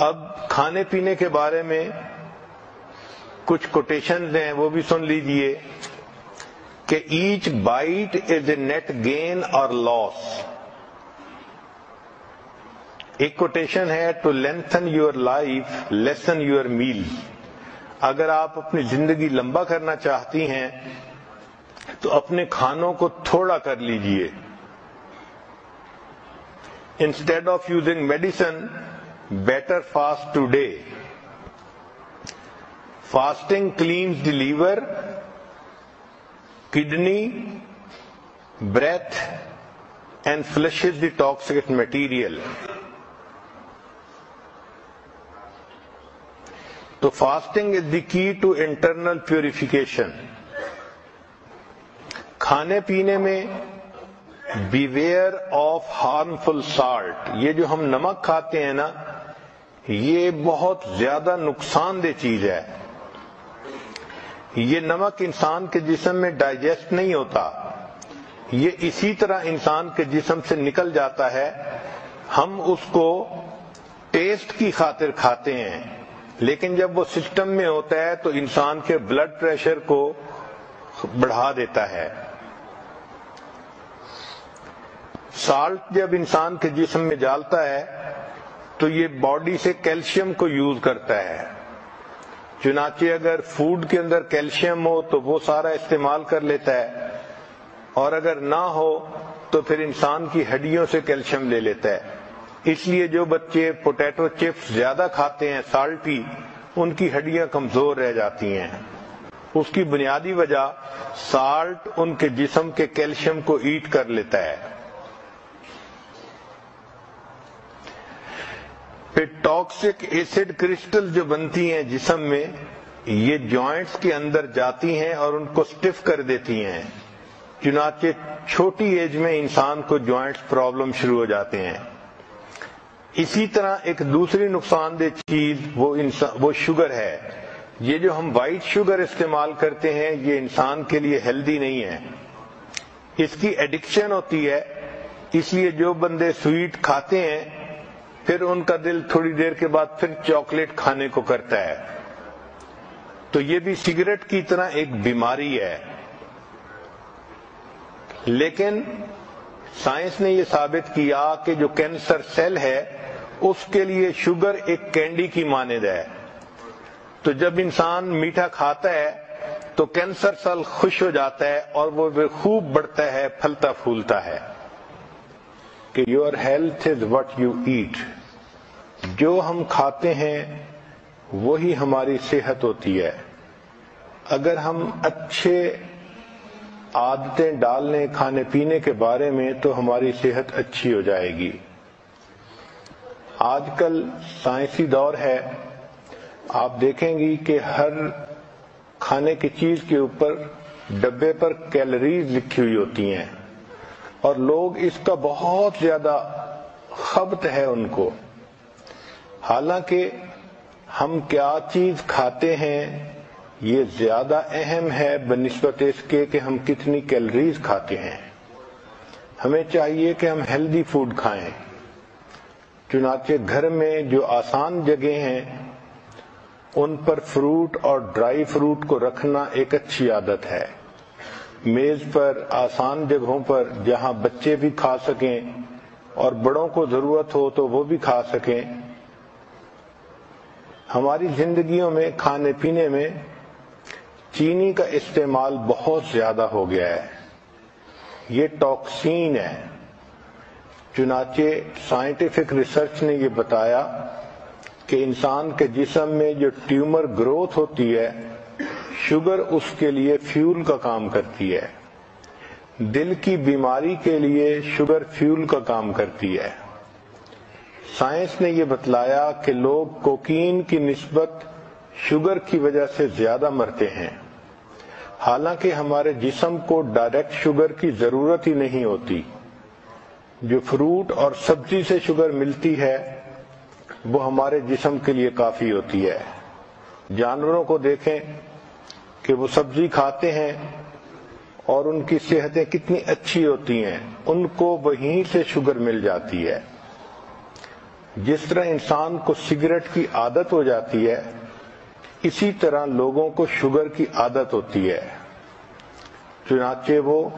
اب کھانے پینے کے بارے میں کچھ کوٹیشنز ہیں، وہ بھی سن لیجئے کہ each bite is a net gain اور لاس. ایک کوٹیشن ہے to lengthen your life lessen your meal. اگر آپ اپنی زندگی لمبا کرنا چاہتی ہیں تو اپنے کھانوں کو تھوڑا کر لیجئے. Instead of using medicine better fast today. Fasting cleanse the liver, kidney, breath and flushes the toxic material. تو fasting is the key to internal purification. کھانے پینے میں بیویئر آف ہارمفل سالٹ. یہ جو ہم نمک کھاتے ہیں نا، یہ بہت زیادہ نقصان دہ چیز ہے. یہ نمک انسان کے جسم میں ڈائجسٹ نہیں ہوتا، یہ اسی طرح انسان کے جسم سے نکل جاتا ہے. ہم اس کو ٹیسٹ کی خاطر کھاتے ہیں، لیکن جب وہ سسٹم میں ہوتا ہے تو انسان کے بلڈ پریشر کو بڑھا دیتا ہے. سالٹ جب انسان کے جسم میں ڈالتا ہے تو یہ باڈی سے کیلشیم کو یوز کرتا ہے. چنانچہ اگر فوڈ کے اندر کیلشیم ہو تو وہ سارا استعمال کر لیتا ہے، اور اگر نہ ہو تو پھر انسان کی ہڈیوں سے کیلشیم لے لیتا ہے. اس لیے جو بچے پوٹیٹو چپس زیادہ کھاتے ہیں سالٹی، ان کی ہڈیاں کمزور رہ جاتی ہیں. اس کی بنیادی وجہ سالٹ ان کے جسم کے کیلشیم کو ایٹ کر لیتا ہے. پھر ٹاکسک ایسڈ کرسٹل جو بنتی ہیں جسم میں، یہ جوائنٹس کے اندر جاتی ہیں اور ان کو سٹف کر دیتی ہیں. چنانچہ چھوٹی ایج میں انسان کو جوائنٹس پرابلم شروع ہو جاتے ہیں. اسی طرح ایک دوسری نقصان دہ چیز وہ شوگر ہے. یہ جو ہم وائٹ شوگر استعمال کرتے ہیں یہ انسان کے لیے ہیلدی نہیں ہے. اس کی ایڈکشن ہوتی ہے، اس لیے جو بندے سویٹ کھاتے ہیں پھر ان کا دل تھوڑی دیر کے بعد پھر چاکلیٹ کھانے کو کرتا ہے. تو یہ بھی سگریٹ کی طرح ایک بیماری ہے. لیکن سائنس نے یہ ثابت کیا کہ جو کینسر سیل ہے اس کے لیے شوگر ایک کینڈی کی مانند ہے. تو جب انسان میٹھا کھاتا ہے تو کینسر سیل خوش ہو جاتا ہے اور وہ خوب بڑھتا ہے، پھلتا پھولتا ہے. کہ your health is what you eat. جو ہم کھاتے ہیں وہی ہماری صحت ہوتی ہے. اگر ہم اچھے عادتیں ڈال لیں کھانے پینے کے بارے میں تو ہماری صحت اچھی ہو جائے گی. آج کل سائنسی دور ہے، آپ دیکھیں گی کہ ہر کھانے کی چیز کے اوپر ڈبے پر کیلوریز لکھی ہوئی ہوتی ہیں، اور لوگ اس کا بہت زیادہ خبط ہے ان کو. حالانکہ ہم کیا چیز کھاتے ہیں یہ زیادہ اہم ہے بنسبت اس کے کہ ہم کتنی کیلوریز کھاتے ہیں. ہمیں چاہیے کہ ہم ہیلدی فوڈ کھائیں. چنانچہ گھر میں جو آسان جگہیں ہیں ان پر فروٹ اور ڈرائی فروٹ کو رکھنا ایک اچھی عادت ہے. میز پر آسان جگہوں پر جہاں بچے بھی کھا سکیں اور بڑوں کو ضرورت ہو تو وہ بھی کھا سکیں. ہماری زندگیوں میں کھانے پینے میں چینی کا استعمال بہت زیادہ ہو گیا ہے. یہ ٹاکسین ہے. چنانچہ سائنٹیفک ریسرچ نے یہ بتایا کہ انسان کے جسم میں جو ٹیومر گروتھ ہوتی ہے، شوگر اس کے لیے فیول کا کام کرتی ہے. دل کی بیماری کے لیے شوگر فیول کا کام کرتی ہے. سائنس نے یہ بتلایا کہ لوگ کوکین کی نسبت شوگر کی وجہ سے زیادہ مرتے ہیں، حالانکہ ہمارے جسم کو ڈائریکٹ شوگر کی ضرورت ہی نہیں ہوتی. جو فروٹ اور سبزی سے شوگر ملتی ہے وہ ہمارے جسم کے لیے کافی ہوتی ہے. جانوروں کو دیکھیں کہ وہ سبزی کھاتے ہیں اور ان کی صحتیں کتنی اچھی ہوتی ہیں، ان کو وہیں سے شوگر مل جاتی ہے. جس طرح انسان کو سگریٹ کی عادت ہو جاتی ہے اسی طرح لوگوں کو شوگر کی عادت ہوتی ہے، چنانچہ وہ